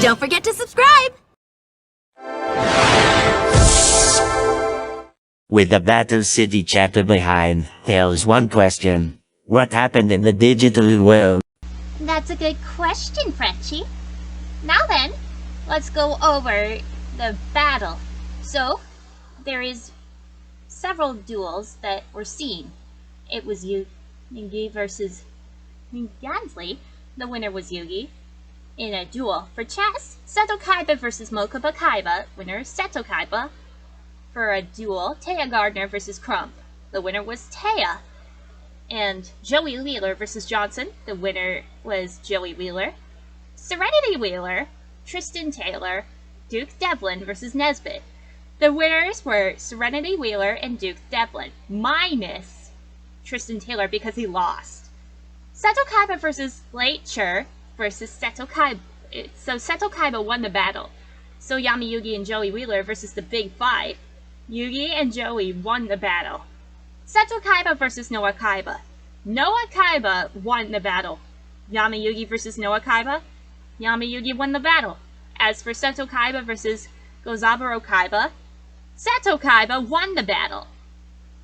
Don't forget to subscribe! With the Battle City chapter behind, there's one question. What happened in the digital world? That's a good question, Frenchie. Now then, let's go over the battle. So, there is several duels that were seen. It was Yugi versus Gansley. The winner was Yugi in a duel. For chess, Seto Kaiba versus Mokuba Kaiba. Winner Seto Kaiba. For a duel, Taya Gardner versus Crump. The winner was Taya. And Joey Wheeler versus Johnson. The winner was Joey Wheeler. Serenity Wheeler, Tristan Taylor, Duke Devlin versus Nesbitt. The winners were Serenity Wheeler and Duke Devlin, minus Tristan Taylor because he lost. Seto Kaiba versus Late Chur versus Seto Kaiba. So Seto Kaiba won the battle. So Yami Yugi and Joey Wheeler versus the Big Five. Yugi and Joey won the battle. Seto Kaiba versus Noah Kaiba. Noah Kaiba won the battle. Yami Yugi versus Noah Kaiba. Yami Yugi won the battle. As for Seto Kaiba versus Gozaburo Kaiba, Seto Kaiba won the battle.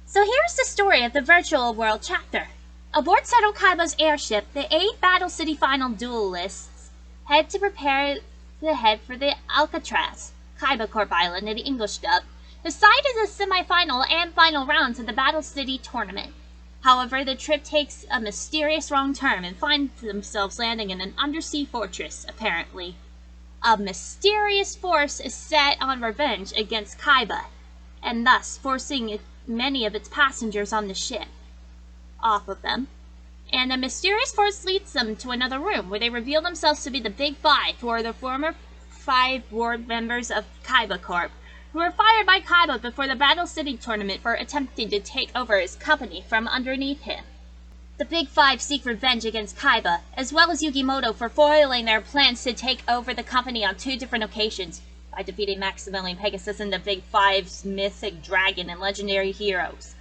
So here's the story of the virtual world chapter. Aboard Seto Kaiba's airship, the 8 Battle City final duelists head to prepare the head for the Alcatraz, Kaiba Corp Island in the English dub. The site is the semi-final and final rounds of the Battle City tournament. However, the trip takes a mysterious wrong turn and find themselves landing in an undersea fortress, apparently. A mysterious force is set on revenge against Kaiba, and thus forcing many of its passengers on the ship off of them. And a mysterious force leads them to another room, where they reveal themselves to be the Big Five, who are the former 5 board members of Kaiba Corp, who were fired by Kaiba before the Battle City tournament for attempting to take over his company from underneath him. The Big Five seek revenge against Kaiba, as well as Yugimoto for foiling their plans to take over the company on 2 different occasions, by defeating Maximilian Pegasus and the Big Five's mythic dragon and legendary heroes.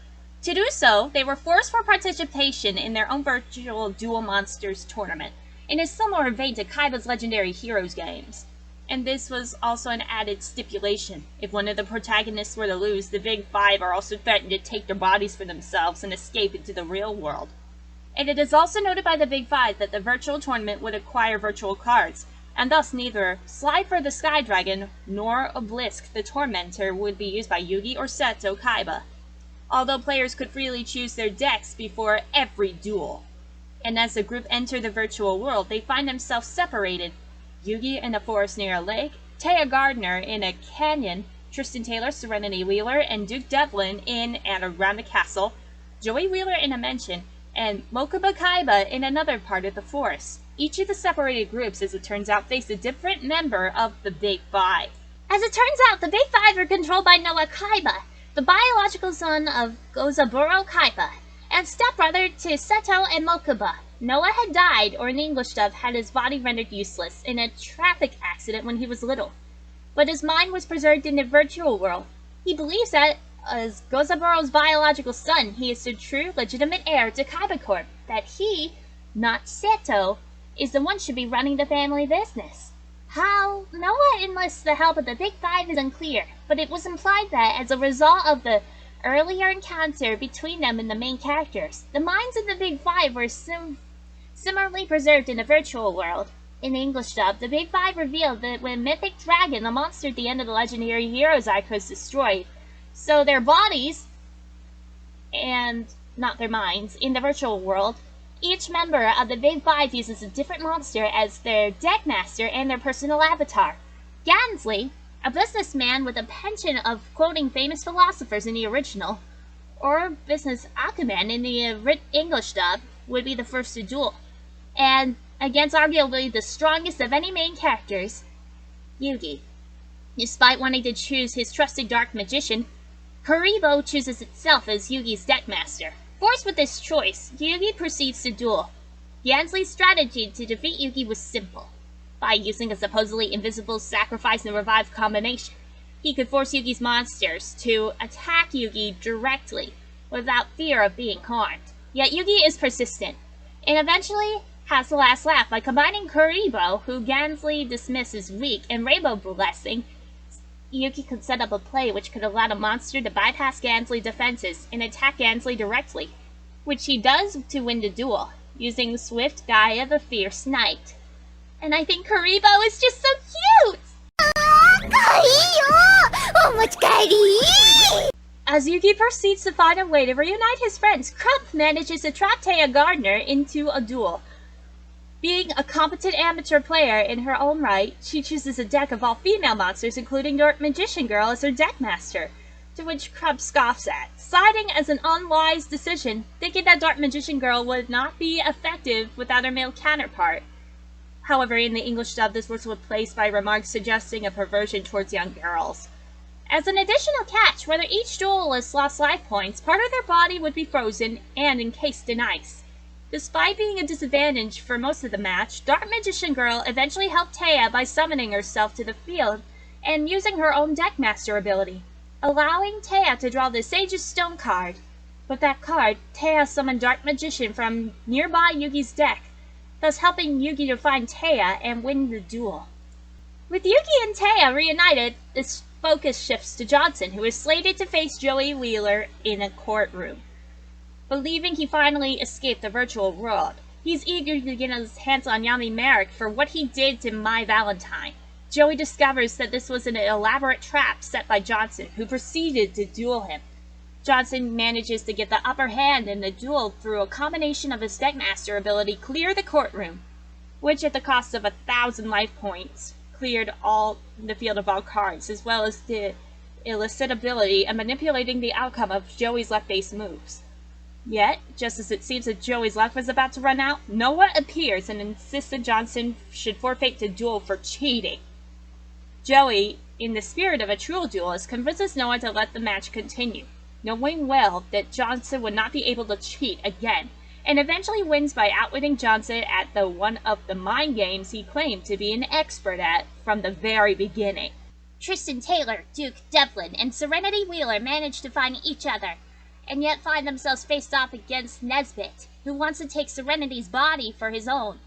To do so, they were forced for participation in their own virtual Duel Monsters tournament, in a similar vein to Kaiba's legendary heroes games. And this was also an added stipulation. If one of the protagonists were to lose, the Big Five are also threatened to take their bodies for themselves and escape into the real world. And it is also noted by the Big Five that the virtual tournament would acquire virtual cards, and thus neither Slifer the Sky Dragon nor Obelisk the Tormentor would be used by Yugi or Seto Kaiba, although players could freely choose their decks before every duel. And as the group enter the virtual world, they find themselves separated. Yugi in a forest near a lake, Taya Gardner in a canyon, Tristan Taylor, Serenity Wheeler, and Duke Devlin in and around a castle, Joey Wheeler in a mansion, and Mokuba Kaiba in another part of the forest. Each of the separated groups, as it turns out, face a different member of the Big Five. As it turns out, the Big Five are controlled by Noah Kaiba, the biological son of Gozaburo Kaiba, and stepbrother to Seto and Mokuba. Noah had died, or in the English dub, had his body rendered useless in a traffic accident when he was little. But his mind was preserved in the virtual world. He believes that, as Gozaburo's biological son, he is the true, legitimate heir to Kaiba Corp, that he, not Seto, is the one should be running the family business. How Noah enlists the help of the Big Five is unclear, but it was implied that, as a result of the earlier encounter between them and the main characters, the minds of the Big Five were similarly preserved in the virtual world. In the English dub, the Big Five revealed that when Mythic Dragon, the monster at the end of the Legendary Heroes arc, was destroyed, so their bodies, and not their minds, in the virtual world, each member of the Big Five uses a different monster as their deck master and their personal avatar. Gansley, a businessman with a penchant of quoting famous philosophers in the original, or business acumen in the English dub, would be the first to duel. And against arguably the strongest of any main characters, Yugi. Despite wanting to choose his trusted dark magician, Kuribo chooses itself as Yugi's deckmaster. Forced with this choice, Yugi proceeds to duel. Gansley's strategy to defeat Yugi was simple. By using a supposedly invisible sacrifice and revive combination, he could force Yugi's monsters to attack Yugi directly, without fear of being harmed. Yet Yugi is persistent, and eventually has the last laugh by combining Kaiba, who Gansley dismisses weak, and Rainbow Blessing. Yuki could set up a play which could allow the monster to bypass Gansley's defenses and attack Gansley directly, which he does to win the duel, using Swift Gaia the Fierce Knight. And I think Karibo is just so cute! As Yuki proceeds to find a way to reunite his friends, Crump manages to trap Taya Gardner into a duel. Being a competent amateur player in her own right, she chooses a deck of all female monsters, including Dark Magician Girl, as her deck master, to which Crump scoffs at, citing as an unwise decision, thinking that Dark Magician Girl would not be effective without her male counterpart. However, in the English dub, this was replaced by remarks suggesting a perversion towards young girls. As an additional catch, whether each duelist lost life points, part of their body would be frozen and encased in ice. Despite being a disadvantage for most of the match, Dark Magician Girl eventually helped Taya by summoning herself to the field and using her own Deckmaster ability, allowing Taya to draw the Sage's Stone card. With that card, Taya summoned Dark Magician from nearby Yugi's deck, thus helping Yugi to find Taya and win the duel. With Yugi and Taya reunited, this focus shifts to Johnson, who is slated to face Joey Wheeler in a courtroom. Believing he finally escaped the virtual world, he's eager to get his hands on Yami Merrick for what he did to My Valentine. Joey discovers that this was an elaborate trap set by Johnson, who proceeded to duel him. Johnson manages to get the upper hand in the duel through a combination of his Deckmaster ability Clear the Courtroom, which at the cost of 1,000 life points cleared all the field of all cards, as well as the illicit ability of manipulating the outcome of Joey's left base moves. Yet, just as it seems that Joey's luck was about to run out, Noah appears and insists that Johnson should forfeit the duel for cheating. Joey, in the spirit of a true duelist, convinces Noah to let the match continue, knowing well that Johnson would not be able to cheat again, and eventually wins by outwitting Johnson at one of the mind games he claimed to be an expert at from the very beginning. Tristan Taylor, Duke Devlin, and Serenity Wheeler manage to find each other, and yet find themselves faced off against Nesbit, who wants to take Serenity's body for his own.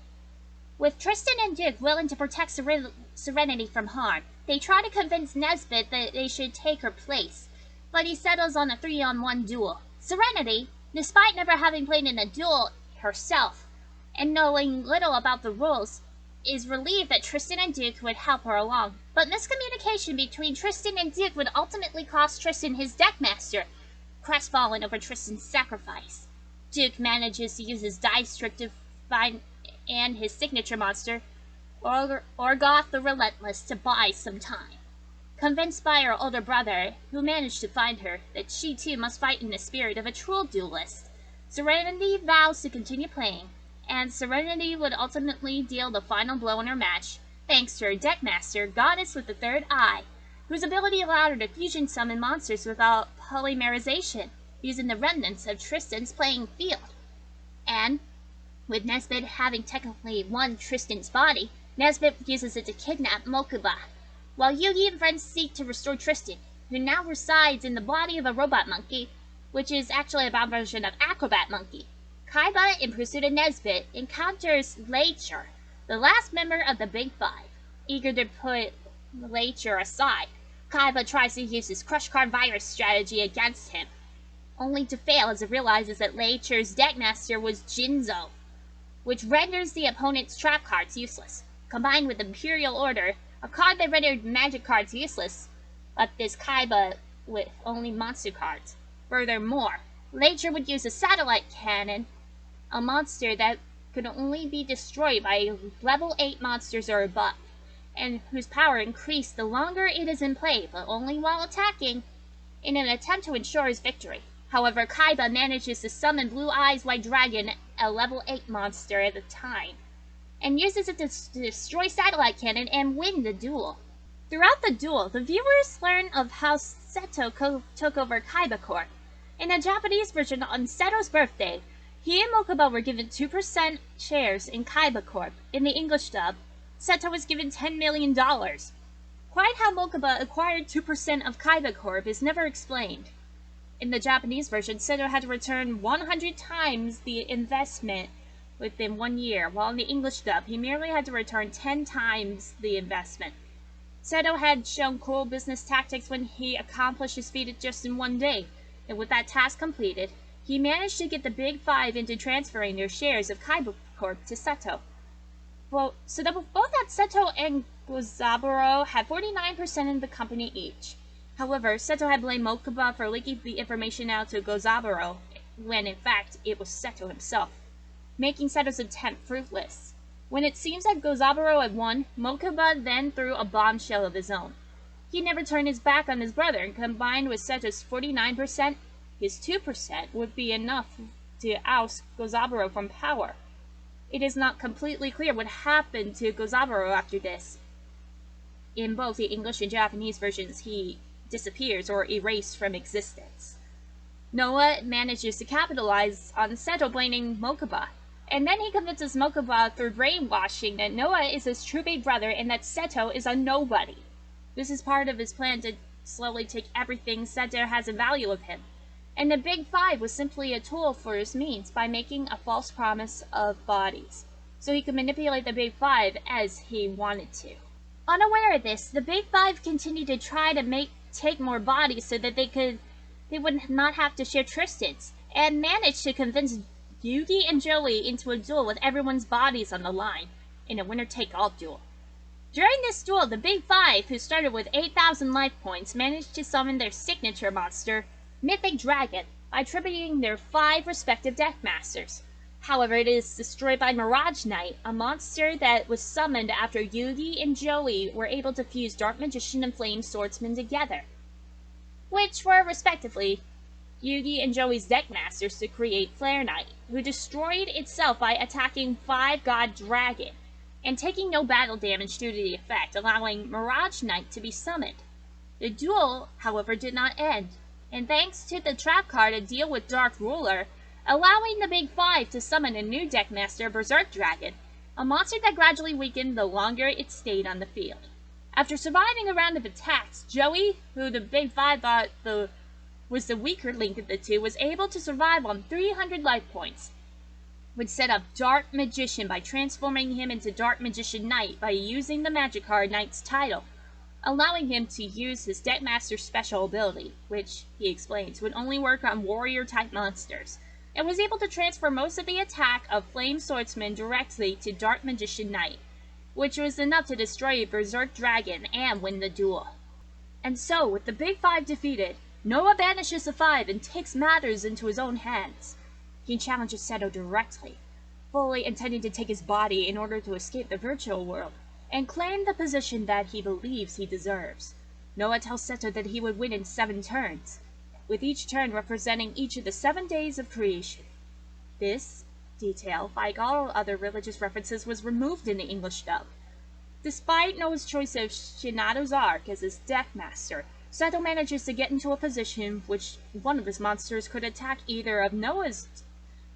With Tristan and Duke willing to protect Serenity from harm, they try to convince Nesbit that they should take her place, but he settles on a 3-on-1 duel. Serenity, despite never having played in a duel herself, and knowing little about the rules, is relieved that Tristan and Duke would help her along. But miscommunication between Tristan and Duke would ultimately cost Tristan his Deckmaster. Crestfallen over Tristan's sacrifice, Duke manages to use his dice trick to find and his signature monster, Orgoth the Relentless, to buy some time. Convinced by her older brother, who managed to find her, that she too must fight in the spirit of a true duelist, Serenity vows to continue playing, and Serenity would ultimately deal the final blow in her match, thanks to her Deckmaster, Goddess with the Third Eye, whose ability allowed her to fusion summon monsters without polymerization, using the remnants of Tristan's playing field. And, with Nesbit having technically won Tristan's body, Nesbit uses it to kidnap Mokuba, while Yugi and friends seek to restore Tristan, who now resides in the body of a robot monkey, which is actually a bad version of Acrobat Monkey. Kaiba, in pursuit of Nesbit, encounters Leicher, the last member of the Big Five. Eager to put Leicher aside, Kaiba tries to use his Crush Card Virus strategy against him, only to fail as it realizes that Leicher's Deckmaster was Jinzo, which renders the opponent's trap cards useless. Combined with Imperial Order, a card that rendered magic cards useless, left this Kaiba with only monster cards. Furthermore, Leicher would use a satellite cannon, a monster that could only be destroyed by level 8 monsters or above, and whose power increased the longer it is in play, but only while attacking, in an attempt to ensure his victory. However, Kaiba manages to summon Blue Eyes White Dragon, a level 8 monster at a time, and uses it to destroy Satellite Cannon and win the duel. Throughout the duel, the viewers learn of how Seto took over Kaiba Corp. In a Japanese version, on Seto's birthday, he and Mokuba were given 2% shares in Kaiba Corp. In the English dub, Seto was given $10 million. Quite how Mokuba acquired 2% of Kaiba Corp is never explained. In the Japanese version, Seto had to return 100 times the investment within 1 year, while in the English dub, he merely had to return 10 times the investment. Seto had shown cool business tactics when he accomplished his feat just in 1 day, and with that task completed, he managed to get the Big Five into transferring their shares of Kaiba Corp to Seto. Well, so that both that Seto and Gozaburo had 49% in the company each. However, Seto had blamed Mokuba for leaking the information out to Gozaburo, when in fact it was Seto himself, making Seto's attempt fruitless. When it seems that Gozaburo had won, Mokuba then threw a bombshell of his own. He never turned his back on his brother, and combined with Seto's 49%, his 2% would be enough to oust Gozaburo from power. It is not completely clear what happened to Gozaburo after this. In both the English and Japanese versions, he disappears or erased from existence. Noah manages to capitalize on Seto blaming Mokuba, and then he convinces Mokuba through brainwashing that Noah is his true big brother and that Seto is a nobody. This is part of his plan to slowly take everything Seto has of value of him, and the Big Five was simply a tool for his means by making a false promise of bodies, so he could manipulate the Big Five as he wanted to. Unaware of this, the Big Five continued to try to take more bodies so that they would not have to share Tristan's, and managed to convince Yugi and Joey into a duel with everyone's bodies on the line, in a winner-take-all duel. During this duel, the Big Five, who started with 8,000 life points, managed to summon their signature monster, Mythic Dragon, by attributing their 5 respective deck masters. However, it is destroyed by Mirage Knight, a monster that was summoned after Yugi and Joey were able to fuse Dark Magician and Flame Swordsman together, which were, respectively, Yugi and Joey's deck masters to create Flare Knight, who destroyed itself by attacking 5 God Dragon, and taking no battle damage due to the effect, allowing Mirage Knight to be summoned. The duel, however, did not end, and thanks to the trap card, a deal with Dark Ruler, allowing the Big Five to summon a new deckmaster, Berserk Dragon, a monster that gradually weakened the longer it stayed on the field. After surviving a round of attacks, Joey, who the Big Five thought was the weaker link of the two, was able to survive on 300 life points, would set up Dark Magician by transforming him into Dark Magician Knight by using the magic card Knight's title, allowing him to use his Deckmaster special ability, which, he explains, would only work on warrior-type monsters, and was able to transfer most of the attack of Flame Swordsman directly to Dark Magician Knight, which was enough to destroy Berserk Dragon and win the duel. And so, with the Big Five defeated, Noah banishes the Five and takes matters into his own hands. He challenges Seto directly, fully intending to take his body in order to escape the virtual world, and claim the position that he believes he deserves. Noah tells Seto that he would win in 7 turns, with each turn representing each of the 7 days of creation. This detail, like all other religious references, was removed in the English dub. Despite Noah's choice of Shinato's Ark as his deckmaster, Seto manages to get into a position which one of his monsters could attack either of Noah's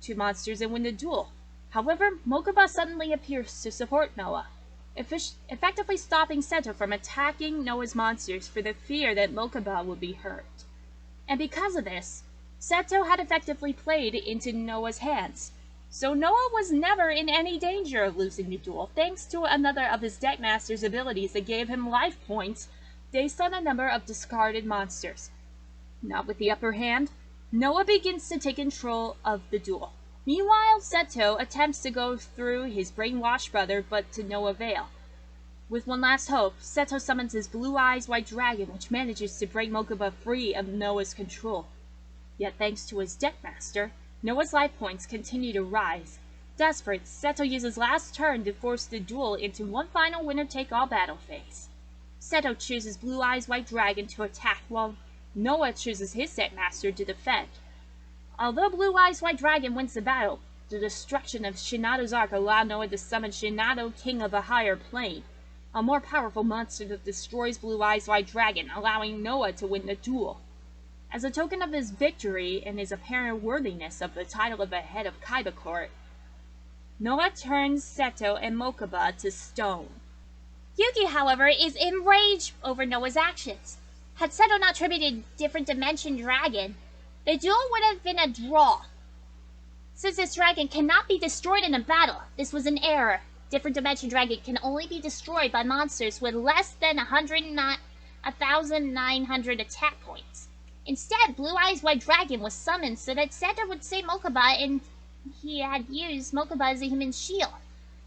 2 monsters and win the duel. However, Mokuba suddenly appears to support Noah, effectively stopping Seto from attacking Noah's monsters for the fear that Mokuba would be hurt. And because of this, Seto had effectively played into Noah's hands, so Noah was never in any danger of losing the duel, thanks to another of his deckmaster's abilities that gave him life points based on a number of discarded monsters. Not with the upper hand, Noah begins to take control of the duel. Meanwhile, Seto attempts to go through his brainwashed brother, but to no avail. With one last hope, Seto summons his Blue Eyes White Dragon, which manages to break Mokuba free of Noah's control. Yet thanks to his deckmaster, Noah's life points continue to rise. Desperate, Seto uses last turn to force the duel into one final winner-take-all battle phase. Seto chooses Blue Eyes White Dragon to attack, while Noah chooses his deckmaster to defend. Although Blue Eyes White Dragon wins the battle, the destruction of Shinato's Ark allowed Noah to summon Shinato, King of a Higher Plane, a more powerful monster that destroys Blue Eyes White Dragon, allowing Noah to win the duel. As a token of his victory and his apparent worthiness of the title of the head of Kaiba Court, Noah turns Seto and Mokuba to stone. Yugi, however, is enraged over Noah's actions. Had Seto not attributed Different Dimension Dragon, the duel would have been a draw. Since this dragon cannot be destroyed in a battle, this was an error. Different Dimension Dragon can only be destroyed by monsters with less than 1,900 attack points. Instead, Blue Eyes White Dragon was summoned so that Seto would save Mokuba, and he had used Mokuba as a human shield.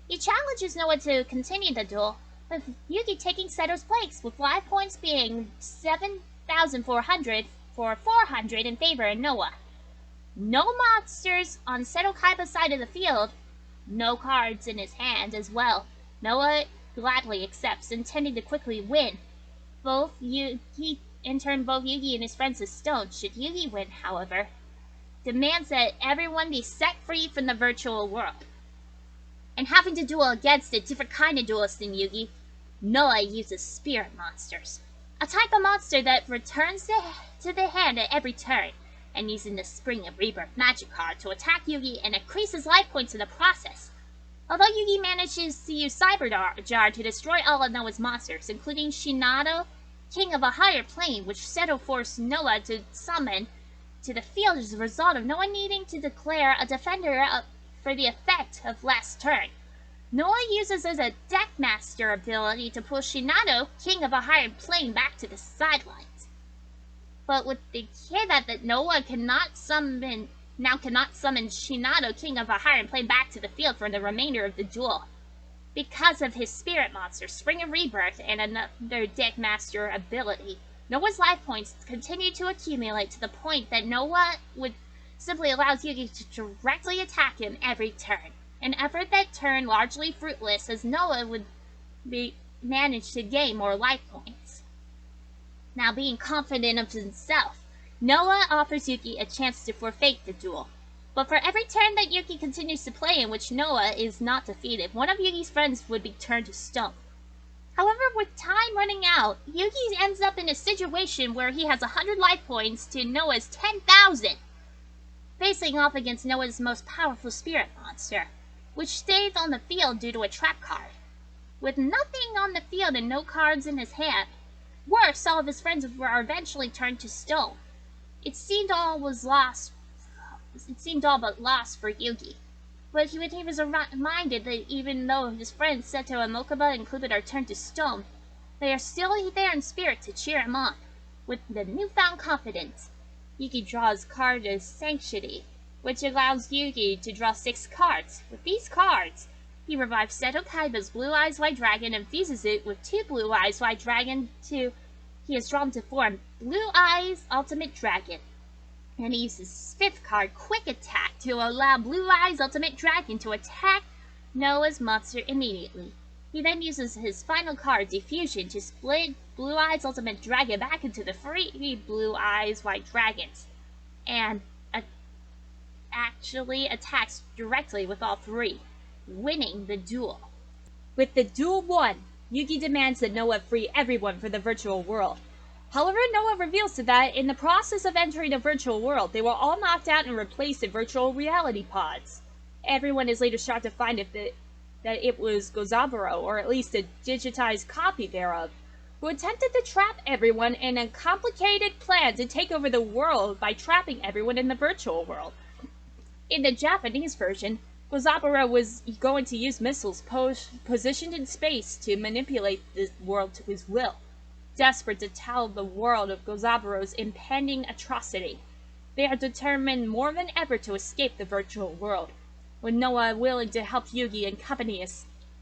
He challenges Noah to continue the duel, with Yugi taking Seto's place, with life points being 7,400 for 400 in favor of Noah. No monsters on Seto Kaiba's side of the field, no cards in his hand as well. Noah gladly accepts, intending to quickly win. Both Yugi and his friends is stoned. Should Yugi win, however, demands that everyone be set free from the virtual world. And having to duel against a different kind of duelist than Yugi, Noah uses spirit monsters, a type of monster that returns to the hand at every turn, and using the Spring of Rebirth magic card to attack Yugi and increase his life points in the process. Although Yugi manages to use Cyber Jar to destroy all of Noah's monsters, including Shinado, King of a Higher Plane, which Seto forced Noah to summon to the field as a result of Noah needing to declare a defender for the effect of last turn. Noah uses as a Deckmaster ability to pull Shinado, King of a Higher Plane, back to the sidelines. But with the caveat that Noah cannot summon Shinado, King of a Higher Plane, back to the field for the remainder of the duel. Because of his spirit monster, Spring of Rebirth, and another Deckmaster ability, Noah's life points continue to accumulate to the point that Noah would simply allow Yugi to directly attack him every turn. An effort that turned largely fruitless, as Noah would manage to gain more life points. Now, being confident of himself, Noah offers Yugi a chance to forfeit the duel. But for every turn that Yugi continues to play in which Noah is not defeated, one of Yugi's friends would be turned to stone. However, with time running out, Yugi ends up in a situation where he has 100 life points to Noah's 10,000, facing off against Noah's most powerful spirit monster, which stayed on the field due to a trap card. With nothing on the field and no cards in his hand, worse, all of his friends were eventually turned to stone. It seemed all but lost for Yugi. But he was reminded that even though his friends Seto and Mokuba included are turned to stone, they are still there in spirit to cheer him on. With the newfound confidence, Yugi draws card as Sanctity, which allows Yugi to draw 6 cards. With these cards, he revives Seto Kaiba's Blue Eyes White Dragon and fuses it with 2 Blue Eyes White Dragon he has drawn to form Blue Eyes Ultimate Dragon. And he uses his 5th card, Quick Attack, to allow Blue Eyes Ultimate Dragon to attack Noah's monster immediately. He then uses his final card, Diffusion, to split Blue Eyes Ultimate Dragon back into the 3 Blue Eyes White Dragons, and actually attacks directly with all 3, winning the duel. With the duel won, Yugi demands that Noah free everyone for the virtual world. However, Noah reveals to that in the process of entering the virtual world, they were all knocked out and replaced in virtual reality pods. Everyone is later shocked to find that it was Gozaburo, or at least a digitized copy thereof, who attempted to trap everyone in a complicated plan to take over the world by trapping everyone in the virtual world. In the Japanese version, Gozaburo was going to use missiles positioned in space to manipulate the world to his will, desperate to tell the world of Gozaburo's impending atrocity. They are determined more than ever to escape the virtual world, with Noah willing to help Yugi and company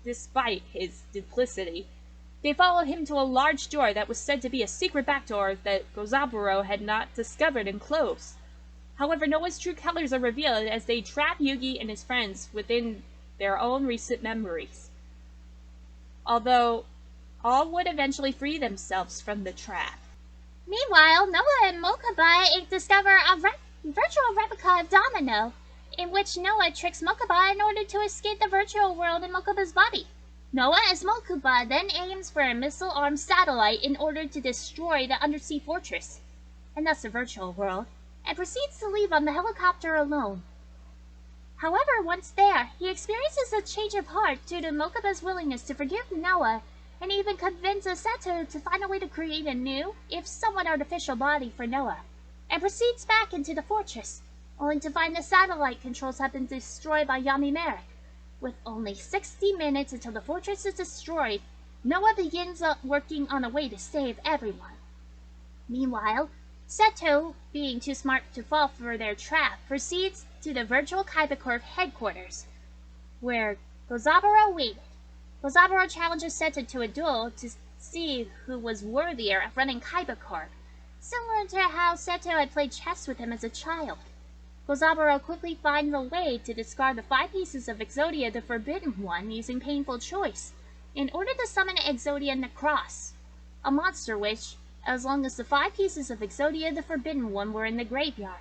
despite his duplicity. They follow him to a large door that was said to be a secret backdoor that Gozaburo had not discovered and closed. However, Noah's true colors are revealed as they trap Yugi and his friends within their own recent memories. Although, all would eventually free themselves from the trap. Meanwhile, Noah and Mokuba discover a virtual replica of Domino, in which Noah tricks Mokuba in order to escape the virtual world in Mokuba's body. Noah as Mokuba then aims for a missile-armed satellite in order to destroy the undersea fortress, and thus the virtual world, and proceeds to leave on the helicopter alone. However, once there, he experiences a change of heart due to Mokuba's willingness to forgive Noah, and even convinces Seto to find a way to create a new, if somewhat artificial body for Noah, and proceeds back into the fortress. only to find the satellite controls have been destroyed by Yami. With only 60 minutes until the fortress is destroyed, Noah begins working on a way to save everyone. Meanwhile, Seto, being too smart to fall for their trap, proceeds to the virtual Kaiba Corp headquarters, where Gozaburo waited. Gozaburo challenges Seto to a duel to see who was worthier of running Kaiba Corp, similar to how Seto had played chess with him as a child. Gozaburo quickly finds a way to discard the 5 pieces of Exodia the Forbidden One using painful choice, in order to summon Exodia Necros, a monster which, as long as the 5 pieces of Exodia the Forbidden One were in the graveyard,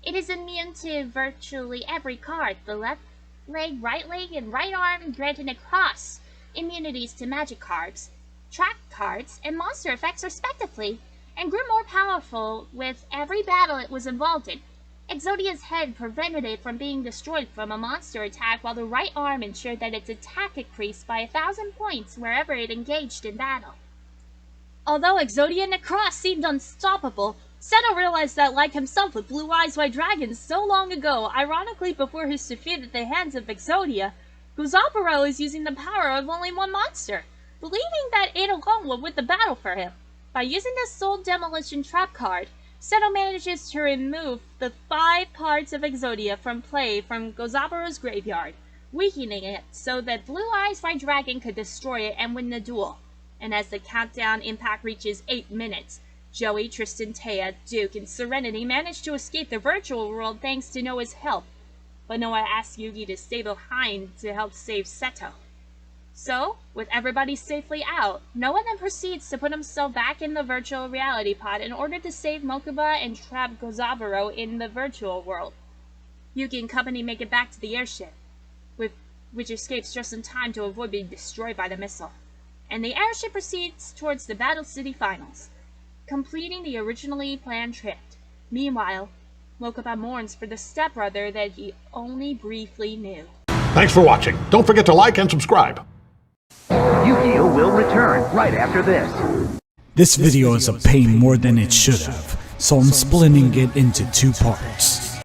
it is immune to virtually every card. The left leg, and right arm granted Necros immunities to magic cards, trap cards, and monster effects respectively, and grew more powerful with every battle it was involved in. Exodia's head prevented it from being destroyed from a monster attack, while the right arm ensured that its attack increased by 1,000 points wherever it engaged in battle. Although Exodia Necros seemed unstoppable, Seto realized that, like himself with Blue Eyes White Dragon so long ago, ironically before his defeat at the hands of Exodia, Gozaburo is using the power of only one monster, believing that it alone will win the battle for him. By using the Soul Demolition Trap card, Seto manages to remove the 5 parts of Exodia from play from Gozaburo's graveyard, weakening it so that Blue Eyes White Dragon could destroy it and win the duel. And as the countdown impact reaches 8 minutes, Joey, Tristan, Taya, Duke, and Serenity manage to escape the virtual world thanks to Noah's help, but Noah asks Yugi to stay behind to help save Seto. So, with everybody safely out, Noah then proceeds to put himself back in the virtual reality pod in order to save Mokuba and trap Gozaburo in the virtual world. Yugi and company make it back to the airship, which escapes just in time to avoid being destroyed by the missile, and the airship proceeds towards the Battle City Finals, completing the originally planned trip. Meanwhile, Mokuba mourns for the stepbrother that he only briefly knew. Thanks for watching. Don't forget to like and subscribe. Yu-Gi-Oh! Will return right after this. This video is a pain more than it should have, so I'm splitting it into 2 parts.